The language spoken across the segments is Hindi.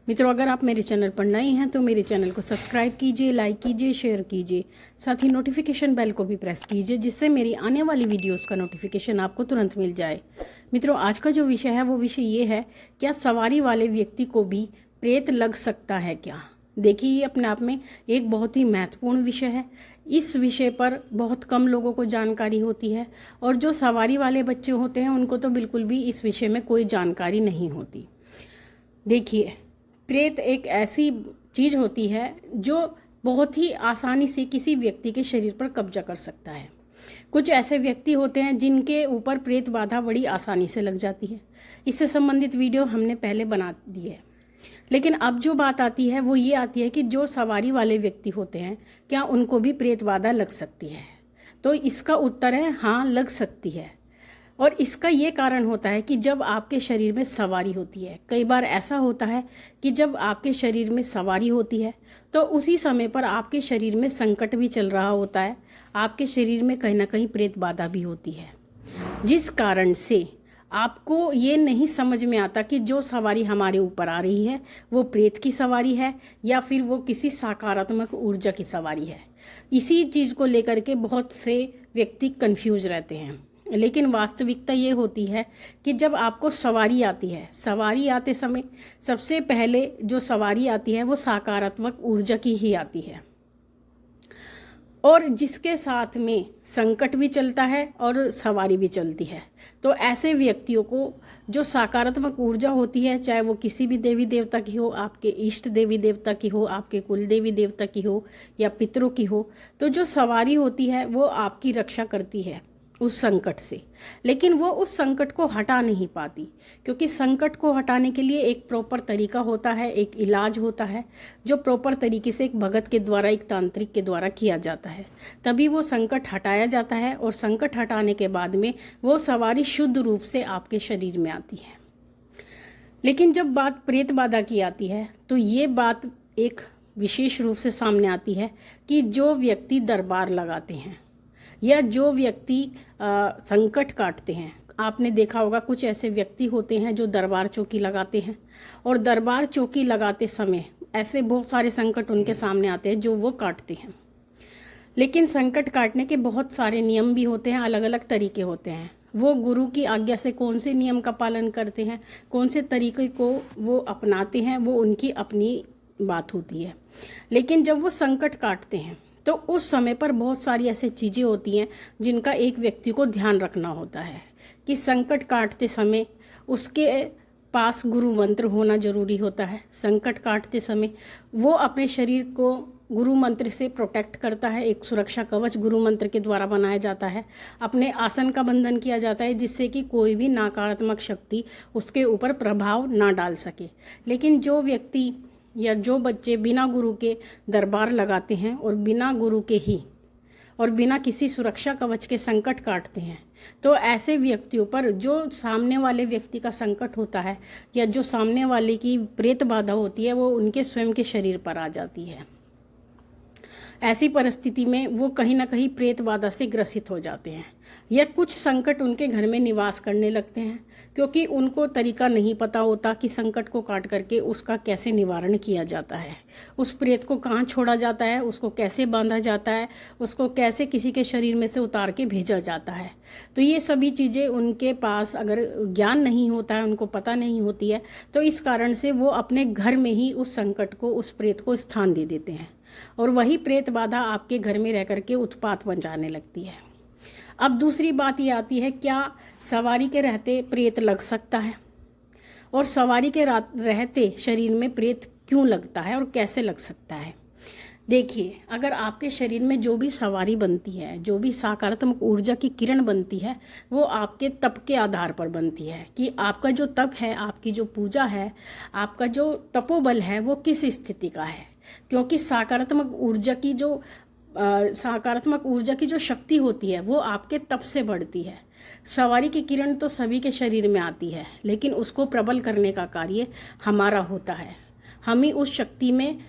मित्रों, अगर आप मेरे चैनल पर नए हैं तो मेरे चैनल को सब्सक्राइब कीजिए, लाइक कीजिए, शेयर कीजिए। साथ ही नोटिफिकेशन बेल को भी प्रेस कीजिए, जिससे मेरी आने वाली वीडियोस का नोटिफिकेशन आपको तुरंत मिल जाए। मित्रों, आज का जो विषय है वो विषय ये है, क्या सवारी वाले व्यक्ति को भी प्रेत लग सकता है क्या। देखिए, ये अपने आप में एक बहुत ही महत्वपूर्ण विषय है। इस विषय पर बहुत कम लोगों को जानकारी होती है और जो सवारी वाले बच्चे होते हैं उनको तो बिल्कुल भी इस विषय में कोई जानकारी नहीं होती। देखिए, प्रेत एक ऐसी चीज़ होती है जो बहुत ही आसानी से किसी व्यक्ति के शरीर पर कब्जा कर सकता है। कुछ ऐसे व्यक्ति होते हैं जिनके ऊपर प्रेत बाधा बड़ी आसानी से लग जाती है। इससे संबंधित वीडियो हमने पहले बना दी है। लेकिन अब जो बात आती है वो ये आती है कि जो सवारी वाले व्यक्ति होते हैं, क्या उनको भी प्रेत बाधा लग सकती है। तो इसका उत्तर है हाँ, लग सकती है। और इसका ये कारण होता है कि जब आपके शरीर में सवारी होती है, कई बार ऐसा होता है कि जब आपके शरीर में सवारी होती है तो उसी समय पर आपके शरीर में संकट भी चल रहा होता है, आपके शरीर में कहीं ना कहीं प्रेत बाधा भी होती है, जिस कारण से आपको ये नहीं समझ में आता कि जो सवारी हमारे ऊपर आ रही है वो प्रेत की सवारी है या फिर वो किसी सकारात्मक ऊर्जा की सवारी है। इसी चीज़ को लेकर के बहुत से व्यक्ति कंफ्यूज रहते हैं। लेकिन वास्तविकता ये होती है कि जब आपको सवारी आती है, सवारी आते समय सबसे पहले जो सवारी आती है वो सकारात्मक ऊर्जा की ही आती है, और जिसके साथ में संकट भी चलता है और सवारी भी चलती है। तो ऐसे व्यक्तियों को जो सकारात्मक ऊर्जा होती है, चाहे वो किसी भी देवी देवता की हो, आपके इष्ट देवी देवता की हो, आपके कुल देवी देवता की हो या पितरों की हो, तो जो सवारी होती है वो आपकी रक्षा करती है उस संकट से। लेकिन वो उस संकट को हटा नहीं पाती, क्योंकि संकट को हटाने के लिए एक प्रॉपर तरीका होता है, एक इलाज होता है, जो प्रॉपर तरीके से एक भगत के द्वारा, एक तांत्रिक के द्वारा किया जाता है। तभी वो संकट हटाया जाता है और संकट हटाने के बाद में वो सवारी शुद्ध रूप से आपके शरीर में आती है। लेकिन जब बात प्रेत बाधा की आती है तो ये बात एक विशेष रूप से सामने आती है कि जो व्यक्ति दरबार लगाते हैं या जो व्यक्ति संकट काटते हैं, आपने देखा होगा कुछ ऐसे व्यक्ति होते हैं जो दरबार चौकी लगाते हैं, और दरबार चौकी लगाते समय ऐसे बहुत सारे संकट उनके सामने आते हैं जो वो काटते हैं। लेकिन संकट काटने के बहुत सारे नियम भी होते हैं, अलग अलग तरीके होते हैं। वो गुरु की आज्ञा से कौन से नियम का पालन करते हैं, कौन से तरीके को वो अपनाते हैं, वो उनकी अपनी बात होती है। लेकिन जब वो संकट काटते हैं तो उस समय पर बहुत सारी ऐसी चीज़ें होती हैं जिनका एक व्यक्ति को ध्यान रखना होता है कि संकट काटते समय उसके पास गुरु मंत्र होना जरूरी होता है। संकट काटते समय वो अपने शरीर को गुरु मंत्र से प्रोटेक्ट करता है, एक सुरक्षा कवच गुरु मंत्र के द्वारा बनाया जाता है। अपने आसन का बंधन किया जाता है जिससे कि कोई भी नकारात्मक शक्ति उसके ऊपर प्रभाव ना डाल सके। लेकिन जो व्यक्ति या जो बच्चे बिना गुरु के दरबार लगाते हैं और बिना गुरु के ही और बिना किसी सुरक्षा कवच के संकट काटते हैं, तो ऐसे व्यक्तियों पर जो सामने वाले व्यक्ति का संकट होता है या जो सामने वाले की प्रेत बाधा होती है वो उनके स्वयं के शरीर पर आ जाती है। ऐसी परिस्थिति में वो कहीं ना कहीं प्रेत बाधा से ग्रसित हो जाते हैं या कुछ संकट उनके घर में निवास करने लगते हैं, क्योंकि उनको तरीका नहीं पता होता कि संकट को काट करके उसका कैसे निवारण किया जाता है, उस प्रेत को कहाँ छोड़ा जाता है, उसको कैसे बांधा जाता है, उसको कैसे किसी के शरीर में से उतार के भेजा जाता है। तो ये सभी चीज़ें उनके पास अगर ज्ञान नहीं होता है, उनको पता नहीं होती है, तो इस कारण से वो अपने घर में ही उस संकट को, उस प्रेत को स्थान दे देते हैं और वही प्रेत बाधा आपके घर में रह करके उत्पात बन जाने लगती है। अब दूसरी बात ये आती है, क्या सवारी के रहते प्रेत लग सकता है, और सवारी के रहते शरीर में प्रेत क्यों लगता है और कैसे लग सकता है। देखिए, अगर आपके शरीर में जो भी सवारी बनती है, जो भी सकारात्मक ऊर्जा की किरण बनती है, वो आपके तप के आधार पर बनती है कि आपका जो तप है, आपकी जो पूजा है, आपका जो तपोबल है वो किस स्थिति का है। क्योंकि सकारात्मक ऊर्जा की जो शक्ति होती है वो आपके तप से बढ़ती है। सवारी की किरण तो सभी के शरीर में आती है, लेकिन उसको प्रबल करने का कार्य हमारा होता है। हम ही उस शक्ति में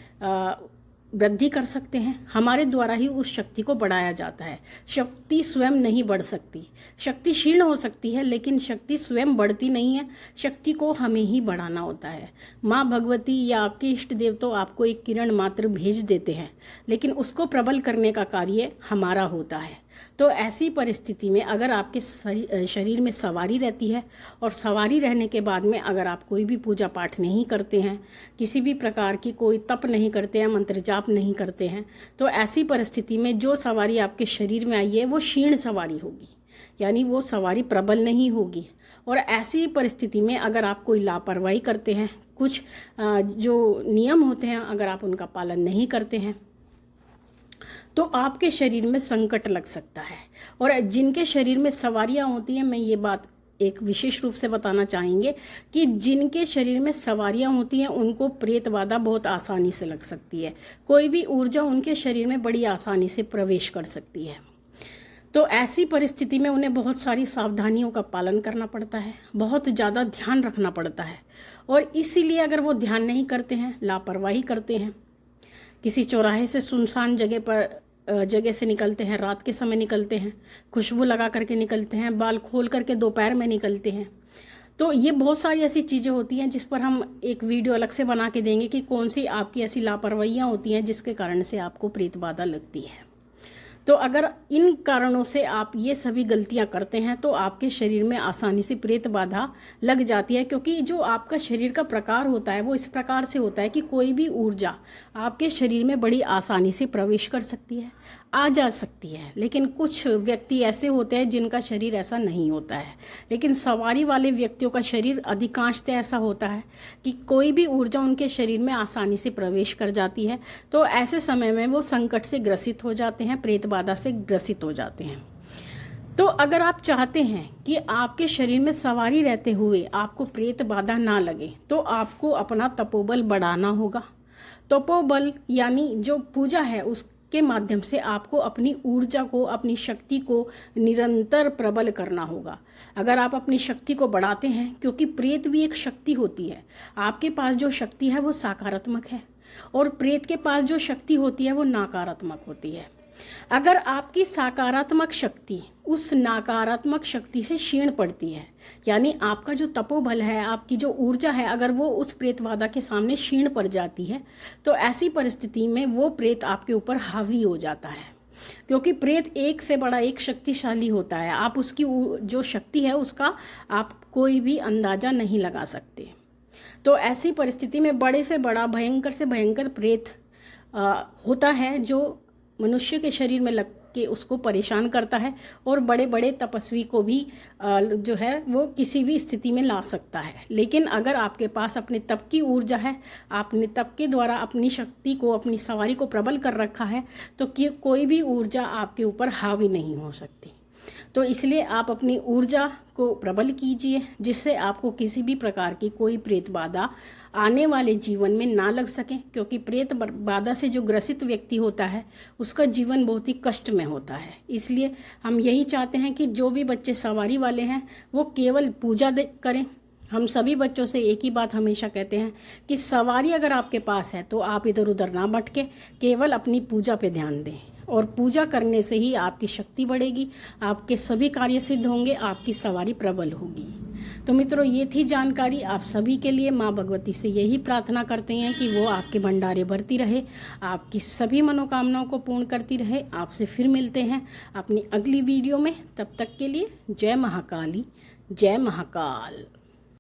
वृद्धि कर सकते हैं, हमारे द्वारा ही उस शक्ति को बढ़ाया जाता है। शक्ति स्वयं नहीं बढ़ सकती, शक्ति क्षीण हो सकती है लेकिन शक्ति स्वयं बढ़ती नहीं है, शक्ति को हमें ही बढ़ाना होता है। माँ भगवती या आपके इष्ट देव तो आपको एक किरण मात्र भेज देते हैं, लेकिन उसको प्रबल करने का कार्य हमारा होता है। तो ऐसी परिस्थिति में अगर आपके शरीर में सवारी रहती है और सवारी रहने के बाद में अगर आप कोई भी पूजा पाठ नहीं करते हैं, किसी भी प्रकार की कोई तप नहीं करते हैं, मंत्र जाप नहीं करते हैं, तो ऐसी परिस्थिति में जो सवारी आपके शरीर में आई है वो क्षीण सवारी होगी, यानी वो सवारी प्रबल नहीं होगी। और ऐसी परिस्थिति में अगर आप कोई लापरवाही करते हैं, कुछ जो नियम होते हैं अगर आप उनका पालन नहीं करते हैं, तो आपके शरीर में संकट लग सकता है। और जिनके शरीर में सवारियां होती हैं, मैं ये बात एक विशेष रूप से बताना चाहेंगे कि जिनके शरीर में सवारियां होती हैं उनको प्रेत बाधा बहुत आसानी से लग सकती है। कोई भी ऊर्जा उनके शरीर में बड़ी आसानी से प्रवेश कर सकती है। तो ऐसी परिस्थिति में उन्हें बहुत सारी सावधानियों का पालन करना पड़ता है, बहुत ज़्यादा ध्यान रखना पड़ता है। और इसीलिए अगर वो ध्यान नहीं करते हैं, लापरवाही करते हैं, किसी चौराहे से सुनसान जगह से निकलते हैं, रात के समय निकलते हैं, खुशबू लगा करके निकलते हैं, बाल खोल करके दोपहर में निकलते हैं, तो ये बहुत सारी ऐसी चीज़ें होती हैं जिस पर हम एक वीडियो अलग से बना के देंगे कि कौन सी आपकी ऐसी लापरवाहियाँ होती हैं जिसके कारण से आपको प्रेत बाधा लगती है। तो अगर इन कारणों से आप ये सभी गलतियां करते हैं तो आपके शरीर में आसानी से प्रेत बाधा लग जाती है, क्योंकि जो आपका शरीर का प्रकार होता है वो इस प्रकार से होता है कि कोई भी ऊर्जा आपके शरीर में बड़ी आसानी से प्रवेश कर सकती है, आ जा सकती है। लेकिन कुछ व्यक्ति ऐसे होते हैं जिनका शरीर ऐसा नहीं होता है, लेकिन सवारी वाले व्यक्तियों का शरीर अधिकांशतः ऐसा होता है कि कोई भी ऊर्जा उनके शरीर में आसानी से प्रवेश कर जाती है। तो ऐसे समय में वो संकट से ग्रसित हो जाते हैं, प्रेत बाधा से ग्रसित हो जाते हैं। तो अगर आप चाहते हैं कि आपके शरीर में सवारी रहते हुए आपको प्रेत बाधा ना लगे, तो आपको अपना तपोबल बढ़ाना होगा। तपोबल यानी जो पूजा है उसके माध्यम से आपको अपनी ऊर्जा को, अपनी शक्ति को निरंतर प्रबल करना होगा। अगर आप अपनी शक्ति को बढ़ाते हैं, क्योंकि प्रेत भी एक शक्ति होती है, आपके पास जो शक्ति है वो सकारात्मक है और प्रेत के पास जो शक्ति होती है वो नकारात्मक होती है। अगर आपकी सकारात्मक शक्ति उस नकारात्मक शक्ति से क्षीण पड़ती है, यानी आपका जो तपोबल है, आपकी जो ऊर्जा है, अगर वो उस प्रेत बाधा के सामने क्षीण पड़ जाती है, तो ऐसी परिस्थिति में वो प्रेत आपके ऊपर हावी हो जाता है। क्योंकि प्रेत एक से बड़ा एक शक्तिशाली होता है, आप उसकी जो शक्ति है उसका आप कोई भी अंदाजा नहीं लगा सकते। तो ऐसी परिस्थिति में बड़े से बड़ा, भयंकर से भयंकर प्रेत होता है जो मनुष्य के शरीर में लग के उसको परेशान करता है और बड़े बड़े तपस्वी को भी जो है वो किसी भी स्थिति में ला सकता है। लेकिन अगर आपके पास अपने तप की ऊर्जा है, आपने तप के द्वारा अपनी शक्ति को, अपनी सवारी को प्रबल कर रखा है, तो कोई भी ऊर्जा आपके ऊपर हावी नहीं हो सकती। तो इसलिए आप अपनी ऊर्जा को प्रबल कीजिए, जिससे आपको किसी भी प्रकार की कोई प्रेत बाधा आने वाले जीवन में ना लग सके। क्योंकि प्रेत बाधा से जो ग्रसित व्यक्ति होता है उसका जीवन बहुत ही कष्ट में होता है। इसलिए हम यही चाहते हैं कि जो भी बच्चे सवारी वाले हैं वो केवल पूजा करें। हम सभी बच्चों से एक ही बात हमेशा कहते हैं कि सवारी अगर आपके पास है तो आप इधर उधर ना भटके, केवल अपनी पूजा पे ध्यान दें। और पूजा करने से ही आपकी शक्ति बढ़ेगी, आपके सभी कार्य सिद्ध होंगे, आपकी सवारी प्रबल होगी। तो मित्रों, ये थी जानकारी आप सभी के लिए। माँ भगवती से यही प्रार्थना करते हैं कि वो आपके भंडारे भरती रहे, आपकी सभी मनोकामनाओं को पूर्ण करती रहे। आपसे फिर मिलते हैं अपनी अगली वीडियो में। तब तक के लिए जय महाकाली, जय महाकाल।